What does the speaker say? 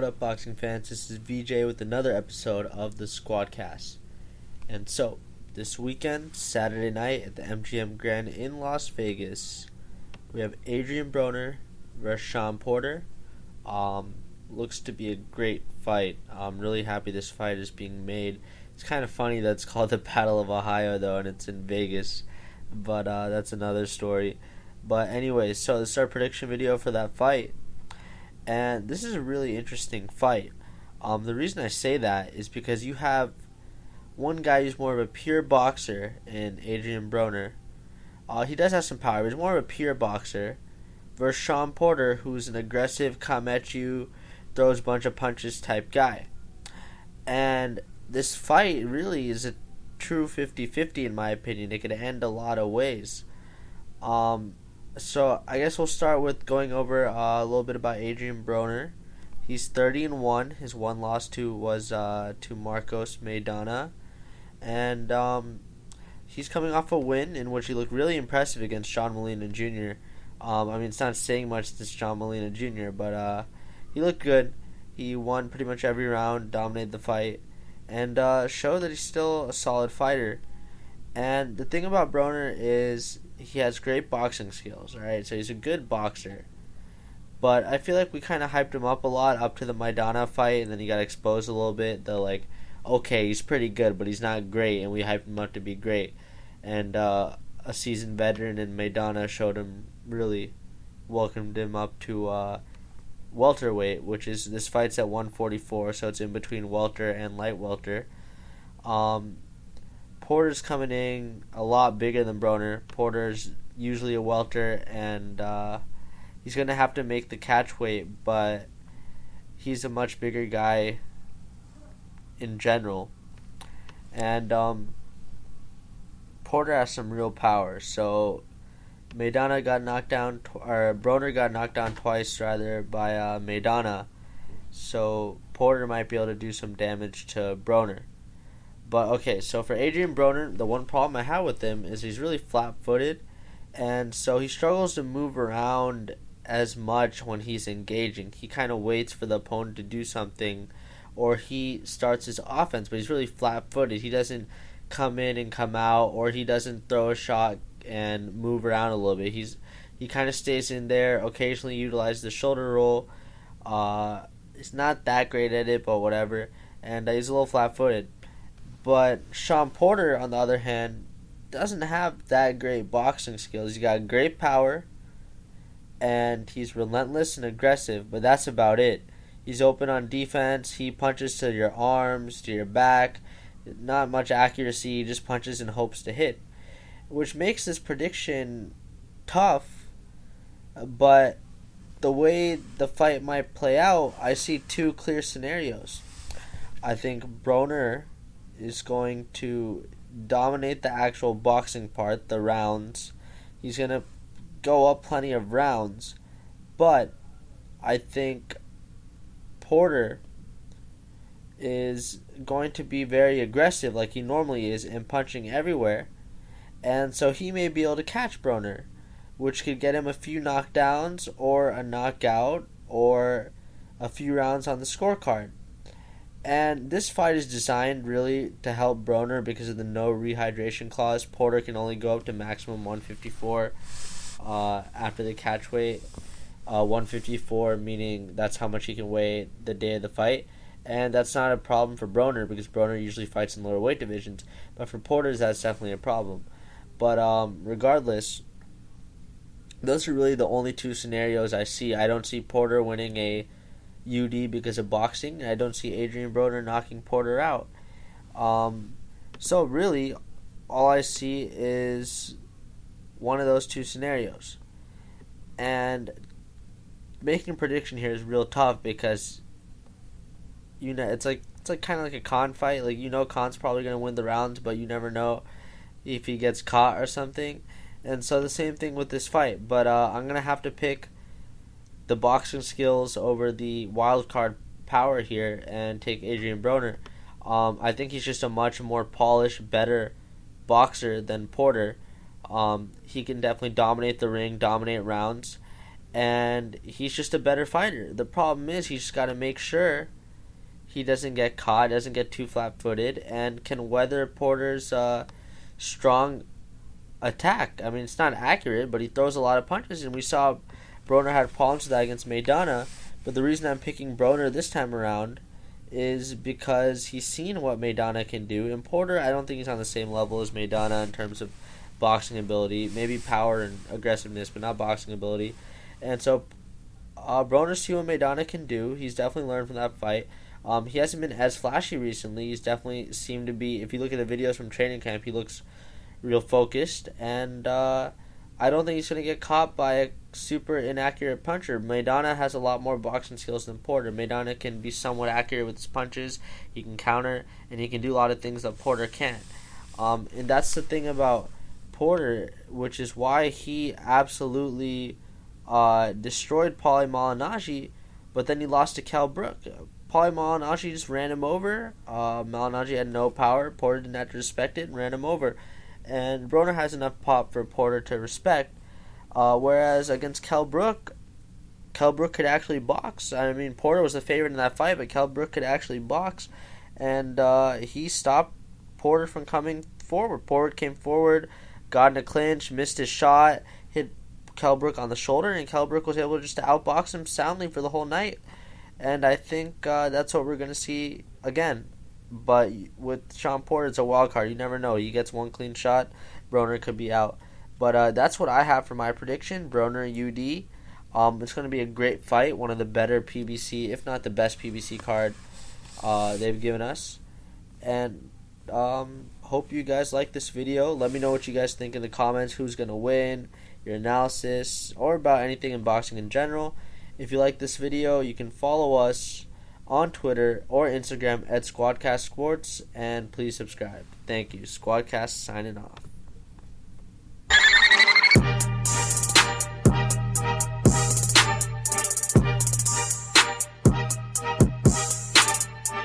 up, boxing fans? This is VJ with another episode of the Squadcast. And so, this weekend, Saturday night at the MGM Grand in Las Vegas, we have Adrien Broner versus Shawn Porter. Looks to be a great fight. I'm really happy this fight is being made. It's kind of funny that it's called the Battle of Ohio, though, and it's in Vegas. But that's another story. But anyways, so this is our prediction video for that fight. And this is a really interesting fight. The reason I say that is because you have one guy who's more of a pure boxer in Adrien Broner. He does have some power, but he's more of a pure boxer. Versus Shawn Porter, who's an aggressive, come at you, throws a bunch of punches type guy. And this fight really is a true 50-50 in my opinion. It could end a lot of ways. So I guess we'll start with going over a little bit about Adrien Broner. He's 30-1. His one loss was to Marcos Maidana, and he's coming off a win in which he looked really impressive against Shawn Molina Jr. It's not saying much to Shawn Molina Jr., but he looked good. He won pretty much every round, dominated the fight, and showed that he's still a solid fighter. And the thing about Broner is he has great boxing skills, alright? So he's a good boxer. But I feel like we kind of hyped him up a lot up to the Maidana fight, and then he got exposed a little bit. They're like, okay, he's pretty good, but he's not great, and we hyped him up to be great. And a seasoned veteran in Maidana showed him, really welcomed him up to welterweight, which is, this fight's at 144, so it's in between welter and light welter. Porter's coming in a lot bigger than Broner. Porter's usually a welter, and he's going to have to make the catch weight, but he's a much bigger guy in general. And Porter has some real power. So Broner got knocked down twice by Maidana. So Porter might be able to do some damage to Broner. But okay, so for Adrien Broner, the one problem I have with him is he's really flat-footed, and so he struggles to move around as much when he's engaging. He kind of waits for the opponent to do something, or he starts his offense, but he's really flat-footed. He doesn't come in and come out, or he doesn't throw a shot and move around a little bit. He kind of stays in there, occasionally utilizes the shoulder roll. He's not that great at it, but whatever, and he's a little flat-footed. But Shawn Porter, on the other hand, doesn't have that great boxing skills. He's got great power, and he's relentless and aggressive, but that's about it. He's open on defense. He punches to your arms, to your back. Not much accuracy. He just punches and hopes to hit, which makes this prediction tough. But the way the fight might play out, I see two clear scenarios. I think Broner is going to dominate the actual boxing part, the rounds. He's going to go up plenty of rounds. But I think Porter is going to be very aggressive like he normally is and punching everywhere. And so he may be able to catch Broner, which could get him a few knockdowns or a knockout or a few rounds on the scorecard. And this fight is designed really to help Broner because of the no rehydration clause. Porter can only go up to maximum 154 after the catch weight. 154 meaning that's how much he can weigh the day of the fight. And that's not a problem for Broner because Broner usually fights in lower weight divisions. But for Porter, that's definitely a problem. But regardless, those are really the only two scenarios I see. I don't see Porter winning a UD because of boxing. I don't see Adrien Broner knocking Porter out. So really, all I see is one of those two scenarios. And making a prediction here is real tough because it's like kind of like a Khan fight. Like, Khan's probably going to win the rounds, but you never know if he gets caught or something. And so the same thing with this fight. But I'm going to have to pick the boxing skills over the wild card power here and take Adrien Broner. I think he's just a much more polished, better boxer than Porter. He can definitely dominate the ring, dominate rounds, and he's just a better fighter. The problem is he's just got to make sure he doesn't get caught, doesn't get too flat-footed, and can weather Porter's strong attack. I mean, it's not accurate, but he throws a lot of punches, and we saw Broner had problems with that against Maidana. But the reason I'm picking Broner this time around is because he's seen what Maidana can do. And Porter, I don't think he's on the same level as Maidana in terms of boxing ability, maybe power and aggressiveness, but not boxing ability. And so Broner's seen what Maidana can do. He's definitely learned from that fight. He hasn't been as flashy recently. He's definitely seemed to be, if you look at the videos from training camp, he looks real focused. And I don't think he's going to get caught by a super inaccurate puncher. Maidana has a lot more boxing skills than Porter. Maidana can be somewhat accurate with his punches. He can counter, and he can do a lot of things that Porter can't. And that's the thing about Porter, which is why he absolutely destroyed Paulie Malignaggi, but then he lost to Kell Brook. Paulie Malignaggi just ran him over. Malignaggi had no power. Porter didn't have to respect it and ran him over. And Broner has enough pop for Porter to respect. Whereas against Kell Brook could actually box. I mean, Porter was the favorite in that fight, but Kell Brook could actually box. And he stopped Porter from coming forward. Porter came forward, got in a clinch, missed his shot, hit Kell Brook on the shoulder, and Kell Brook was able just to outbox him soundly for the whole night. And I think that's what we're going to see again. But with Shawn Porter, it's a wild card. You never know. He gets one clean shot, Broner could be out. But that's what I have for my prediction, Broner UD. It's going to be a great fight, one of the better PBC, if not the best PBC card they've given us. And hope you guys like this video. Let me know what you guys think in the comments, who's going to win, your analysis, or about anything in boxing in general. If you like this video, you can follow us on Twitter or Instagram at Squadcast Sports, and please subscribe. Thank you. Squadcast signing off.